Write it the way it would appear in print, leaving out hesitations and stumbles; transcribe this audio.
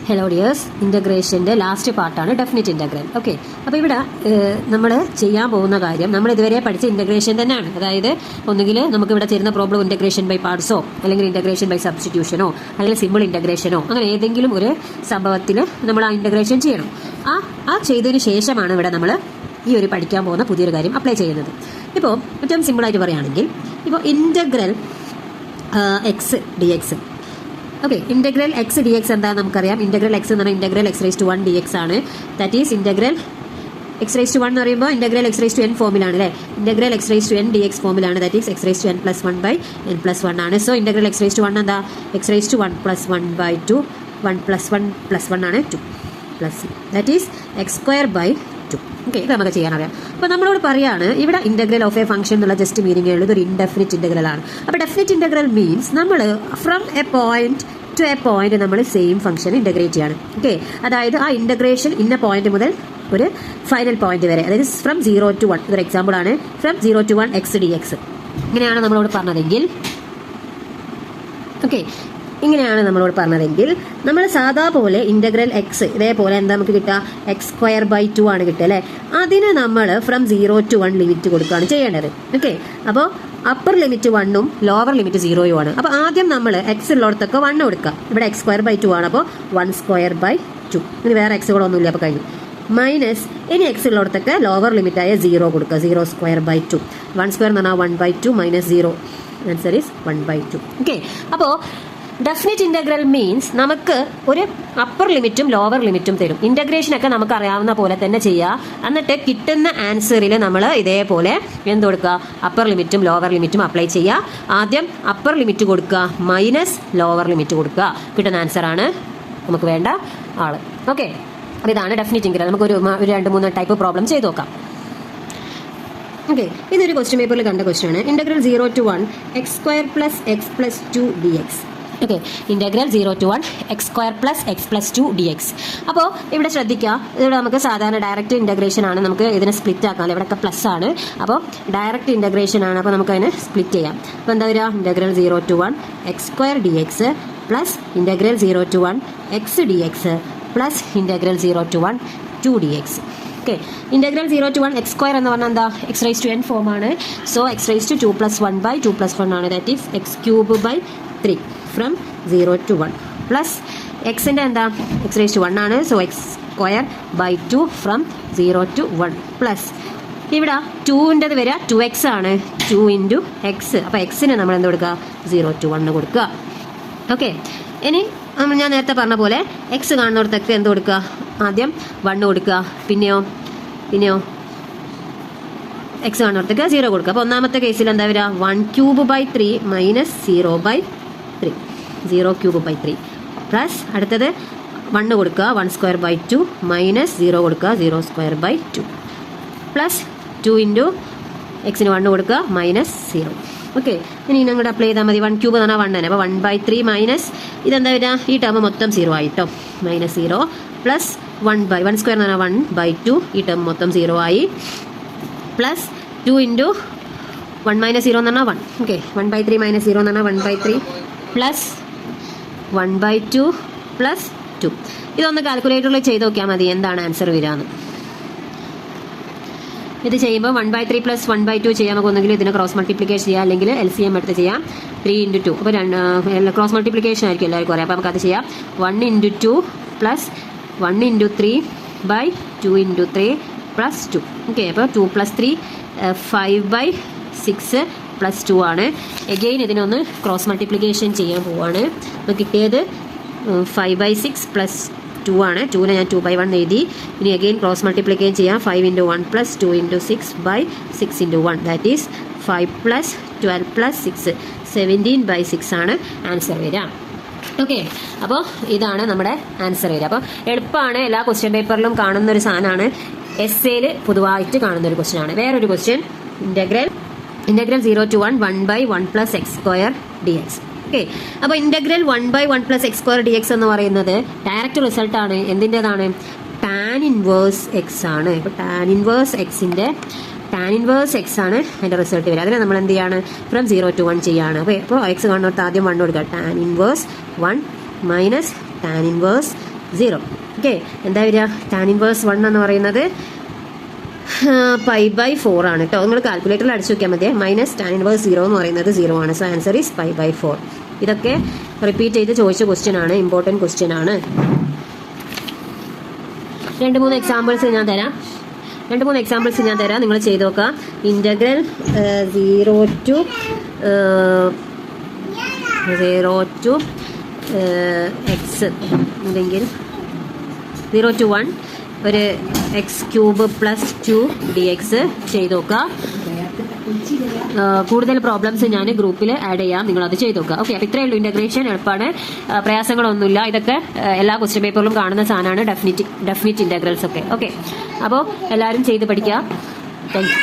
Hello dears, ഇൻ്റഗ്രേഷൻ്റെ last പാർട്ടാണ് definite integral. Okay, അപ്പോൾ ഇവിടെ നമ്മൾ ചെയ്യാൻ പോകുന്ന കാര്യം നമ്മൾ ഇതുവരെ പഠിച്ച ഇൻ്റഗ്രേഷൻ തന്നെയാണ്. അതായത് ഒന്നുകിൽ നമുക്കിവിടെ തരുന്ന പ്രോബ്ലം ഇൻ്റഗ്രേഷൻ ബൈ പാർട്സോ അല്ലെങ്കിൽ ഇൻ്റഗ്രേഷൻ ബൈ സബ്സ്റ്റിറ്റ്യൂഷനോ അല്ലെങ്കിൽ സിമ്പിൾ ഇൻ്റഗ്രേഷനോ അങ്ങനെ ഏതെങ്കിലും ഒരു സംഭവത്തിൽ നമ്മൾ ആ ഇൻ്റഗ്രേഷൻ ചെയ്യണം. ആ ചെയ്തതിന് ശേഷമാണ് ഇവിടെ നമ്മൾ ഈ ഒരു പഠിക്കാൻ പോകുന്ന പുതിയൊരു കാര്യം അപ്ലൈ ചെയ്യുന്നത്. ഇപ്പോൾ ഏറ്റവും സിമ്പിളായിട്ട് പറയുകയാണെങ്കിൽ ഇപ്പോൾ integral x d x. Okay, integral x d x എന്താ നമുക്കറിയാം. ഇൻ്റഗ്രൽ എക്സ് എന്ന് പറഞ്ഞാൽ integral x rice to 1 d x ആണ്. That is integral x rice to 1 എന്ന് പറയുമ്പോൾ integral x rice to n ഫോമിലാണ് അല്ലേ. Integral x rice to n d x ഫോമിലാണ്. That is x rice to n plus 1 by n plus 1 ആണ്. So integral x rice to 1 എന്താ x rice to 1 plus 1 by 2 1 plus 1 plus 1 ആണ് 2 plus that is x square by 2. Okay, ഇത് നമുക്ക് ചെയ്യാനറിയാം. അപ്പോൾ നമ്മളോട് പറയാണ് ഇവിടെ ഇൻ്റഗ്രൽ ഓഫ് എ ഫംഗ്ഷൻ എന്നുള്ള ജസ്റ്റ് മീനിങ് ഉള്ളത് ഒരു ഇൻഡെഫിനിറ്റ് ഇൻ്റഗ്രൽ ആണ്. അപ്പോൾ ഡെഫിനിറ്റ് ഇൻ്റഗ്രൽ മീൻസ് നമ്മൾ from a point to a point നമ്മൾ സെയിം ഫംഗ്ഷൻ ഇൻ്റഗ്രേറ്റ് ചെയ്യാണ്. ഓക്കെ, അതായത് ആ ഇൻ്റഗ്രേഷൻ ഇന്ന പോയിന്റ് മുതൽ ഒരു ഫൈനൽ പോയിന്റ് വരെ, അതായത് ഫ്രം 0 to 1. ഇതൊരു എക്സാമ്പിൾ ആണ്. From 0 to 1 x d X ഇങ്ങനെയാണ് നമ്മളോട് പറഞ്ഞതെങ്കിൽ, ഓക്കെ, ഇങ്ങനെയാണ് നമ്മളോട് പറഞ്ഞതെങ്കിൽ നമ്മൾ സാധാ പോലെ ഇൻ്റഗ്രൽ എക്സ് ഇതേപോലെ എന്താ നമുക്ക് കിട്ടുക എക്സ് സ്ക്വയർ ബൈ 2 ആണ് കിട്ടുക അല്ലേ. അതിന് നമ്മൾ ഫ്രം 0 to 1 ലിമിറ്റ് കൊടുക്കുകയാണ് ചെയ്യേണ്ടത്. ഓക്കെ, അപ്പോൾ അപ്പർ ലിമിറ്റ് 1ഉം ലോവർ ലിമിറ്റ് 0ഉം ആണ്. അപ്പോൾ ആദ്യം നമ്മൾ എക്സ് ഉള്ളിടത്തൊക്കെ 1 കൊടുക്കുക. ഇവിടെ എക്സ് സ്ക്വയർ ബൈ 2 ആണ്. അപ്പോൾ 1 സ്ക്വയർ ബൈ 2. ഇനി വേറെ എക്സുകളൊന്നുമില്ല. അപ്പോൾ കഴിഞ്ഞു. മൈനസ് ഇനി എക്സ് ഉള്ളിടത്തൊക്കെ ലോവർ ലിമിറ്റായ 0 കൊടുക്കുക. 0 സ്ക്വയർ ബൈ 2. 1 സ്ക്വയർ എന്ന് പറഞ്ഞാൽ 1 by 2 minus 0. Answer is 1 by 2. Okay, അപ്പോൾ ഡെഫിനിറ്റ് ഇൻ്റഗ്രൽ മീൻസ് നമുക്ക് ഒരു അപ്പർ ലിമിറ്റും ലോവർ ലിമിറ്റും തരും. ഇൻ്റഗ്രേഷനൊക്കെ നമുക്ക് അറിയാവുന്ന പോലെ തന്നെ ചെയ്യുക. എന്നിട്ട് കിട്ടുന്ന ആൻസറിൽ നമ്മൾ ഇതേപോലെ എന്ത് കൊടുക്കുക അപ്പർ ലിമിറ്റും ലോവർ ലിമിറ്റും അപ്ലൈ ചെയ്യുക. ആദ്യം അപ്പർ ലിമിറ്റ് കൊടുക്കുക മൈനസ് ലോവർ ലിമിറ്റ് കൊടുക്കുക. കിട്ടുന്ന ആൻസറാണ് നമുക്ക് വേണ്ട ആള്. ഓക്കെ, അപ്പോൾ ഇതാണ് ഡെഫിനിറ്റ് ഇൻ്റഗ്രൽ. നമുക്ക് ഒരു 2-3 ടൈപ്പ് പ്രോബ്ലം ചെയ്ത് നോക്കാം. ഓക്കെ, ഇതൊരു ക്വസ്റ്റ്യൻ പേപ്പറിൽ കണ്ട ക്വസ്റ്റ്യൻ ആണ്. Integral 0 to 1 x square plus X plus 2 d x. Okay, integral 0 to 1 x square plus X plus 2 d X. അപ്പോൾ ഇവിടെ ശ്രദ്ധിക്കുക, ഇവിടെ നമുക്ക് സാധാരണ ഡയറക്റ്റ് ഇൻ്റഗ്രേഷൻ ആണ്. നമുക്ക് ഇതിനെ സ്പ്ലിറ്റ് ആക്കാം. ഇവിടെയൊക്കെ പ്ലസ് ആണ്. അപ്പോൾ ഡയറക്റ്റ് ഇൻ്റഗ്രേഷൻ ആണ്. അപ്പോൾ നമുക്ക് അതിനെ സ്പ്ലിറ്റ് ചെയ്യാം. അപ്പോൾ എന്താ വരിക integral 0 to 1 x square d x plus integral 0 to 1 x d x plus integral 0 to 1 2 d x. Okay, integral 0 to 1 x square എന്ന് പറഞ്ഞാൽ എന്താ x rice to n form ആണ്. So x rice to 2 plus 1 by 2 plus 1 ആണ്. That is x cube by 3 from 0 to 1 plus എക്സിൻ്റെ എന്താ x rice to 1 ആണ്. So x square by 2 from 0 to 1 plus ഇവിടെ 2ൻ്റെത് വരിക 2x ആണ്. 2 into X. അപ്പോൾ എക്സിന് നമ്മൾ എന്ത് കൊടുക്കുക 0 to 1 കൊടുക്കുക. ഓക്കെ, ഇനി ഞാൻ നേരത്തെ പറഞ്ഞ പോലെ എക്സ് കാണുന്നിടത്തൊക്കെ എന്ത് കൊടുക്കുക ആദ്യം 1 കൊടുക്കുക. പിന്നെയോ എക്സ് കാണുന്നിടത്തൊക്കെ 0 കൊടുക്കുക. അപ്പോൾ ഒന്നാമത്തെ കേസിൽ എന്താ വരിക 1 cube by 3 minus 0 by 3. 0 cube by 3 plus അടുത്തത് 1 കൊടുക്കുക 1 സ്ക്വയർ ബൈ 2 മൈനസ് 0 കൊടുക്കുക 0 സ്ക്വയർ ബൈ 2 പ്ലസ് 2 ഇൻറ്റു എക്സിന് 1 കൊടുക്കുക മൈനസ് 0. ഓക്കെ, ഇനി ഞങ്ങളുടെ അപ്ലൈ ചെയ്താൽ മതി. 1 ക്യൂബ് എന്ന് പറഞ്ഞാൽ 1 തന്നെ. അപ്പോൾ 1 ബൈ 3 മൈനസ് ഇതെന്താ വരിക ഈ ടേം മൊത്തം 0 ആയിട്ടോ മൈനസ് 0 പ്ലസ് 1 സ്ക്വയർ എന്ന് പറഞ്ഞാൽ 1 ബൈ 2 ഈ ടേം മൊത്തം 0 ആയി പ്ലസ് 2 ഇൻറ്റു 1 മൈനസ് 0 എന്ന് പറഞ്ഞാൽ 1. ഓക്കെ, 1 ബൈ 3 മൈനസ് 0 എന്ന് പറഞ്ഞാൽ 1 ബൈ 3 പ്ലസ് 1 ബൈ 2 പ്ലസ് 2. ഇതൊന്ന് കാൽക്കുലേറ്ററിൽ ചെയ്ത് നോക്കിയാൽ മതി എന്താണ് ആൻസർ വരികയെന്ന്. ഇത് ചെയ്യുമ്പോൾ 1 ബൈ 3 പ്ലസ് 1 ബൈ 2 ചെയ്യാൻ നമുക്ക് ഒന്നെങ്കിൽ ഇതിനെ ക്രോസ് മൾട്ടിപ്ലിക്കേഷൻ ചെയ്യാം അല്ലെങ്കിൽ LCM എടുത്ത് ചെയ്യാം. 3 ഇൻറ്റു 2 അപ്പോൾ ക്രോസ് മൾട്ടിപ്ലിക്കേഷൻ ആയിരിക്കും എല്ലാവർക്കും അറിയാം. അപ്പോൾ നമുക്കത് ചെയ്യാം. 1 into 2 plus 1 into 3 by 2 into 3 plus 2. Okay, അപ്പോൾ 2 പ്ലസ് 3 5 ബൈ 6 പ്ലസ് 2 ആണ്. എഗെയിൻ ഇതിനൊന്ന് ക്രോസ് മൾട്ടിപ്ലിക്കേഷൻ ചെയ്യാൻ പോവാണ്. അപ്പോൾ കിട്ടിയത് 5 ബൈ 6 പ്ലസ് 2 ആണ്. 2നെ ഞാൻ 2 ബൈ 1 എഴുതി. ഇനി അഗെയിൻ ക്രോസ് മൾട്ടിപ്ലിക്കേഷൻ ചെയ്യാം. 5 into 1 plus 2 into 6 by 6 into 1 that is 5 plus 12 plus 6 17 by 6 ആണ് ആൻസർ വരിക. ഓക്കെ, അപ്പോൾ ഇതാണ് നമ്മുടെ ആൻസർ വരിക. അപ്പോൾ എളുപ്പമാണ്. എല്ലാ ക്വസ്റ്റ്യൻ പേപ്പറിലും കാണുന്ന ഒരു സാധനമാണ്. എസ്സേയിൽ പൊതുവായിട്ട് കാണുന്ന ഒരു ക്വസ്റ്റ്യൻ ആണ്. വേറൊരു question integral 0 to 1 1 by 1 plus x square d x. Okay, അപ്പോൾ integral 1 by 1 plus x square d x എന്ന് പറയുന്നത് ഡയറക്റ്റ് റിസൾട്ടാണ്. എന്തിൻ്റെതാണ് ടാൻ ഇൻവേഴ്സ് എക്സ് ആണ്. ഇപ്പോൾ ടാൻ ഇൻവേഴ്സ് എക്സ് ആണ് അതിൻ്റെ റിസൾട്ട് വരിക. അതിനെ നമ്മൾ എന്ത് ചെയ്യാണ് ഫ്രം 0 to 1 ചെയ്യാണ്. അപ്പോൾ എക്സ് കാണുന്നിടത്ത് ആദ്യം 1 കൊടുക്കുക. Tan inverse 1 minus tan inverse 0. Okay, എന്താ വരിക? tan ഇൻവേഴ്സ് 1 എന്ന് പറയുന്നത് π/4 ആണ് കേട്ടോ. നിങ്ങൾ കാൽക്കുലേറ്ററിൽ അടിച്ചു നോക്കിയാൽ മതി. മൈനസ് tan ഇൻവേഴ്സ് 0 എന്ന് പറയുന്നത് 0 ആണ്. So answer is π/4. ഇതൊക്കെ റിപ്പീറ്റ് ചെയ്ത് ചോദിച്ച ക്വസ്റ്റ്യൻ ആണ്, ഇമ്പോർട്ടൻറ്റ് ക്വസ്റ്റ്യൻ ആണ്. 2-3 എക്സാമ്പിൾസ് ഞാൻ തരാം. നിങ്ങൾ ചെയ്ത് നോക്കുക. ഇൻ്റഗ്രൽ 0 to x അല്ലെങ്കിൽ 0 to 1 ഒരു x³ + 2 dx ചെയ്ത് നോക്കുക. കൂടുതൽ പ്രോബ്ലംസ് ഞാൻ ഗ്രൂപ്പിൽ ആഡ് ചെയ്യാം, നിങ്ങളത് ചെയ്ത് നോക്കുക. ഓക്കെ, അപ്പോൾ ഇത്രയേ ഉള്ളൂ. ഇൻ്റഗ്രേഷൻ എളുപ്പമാണ്, പ്രയാസങ്ങളൊന്നുമില്ല. ഇതൊക്കെ എല്ലാ ക്വസ്റ്റ്യൻ പേപ്പറിലും കാണുന്ന സാധനമാണ്, ഡെഫിനിറ്റ് ഇൻ്റഗ്രൽസ് ഒക്കെ. ഓക്കെ, അപ്പോൾ എല്ലാവരും ചെയ്ത് പഠിക്കുക. Thank you.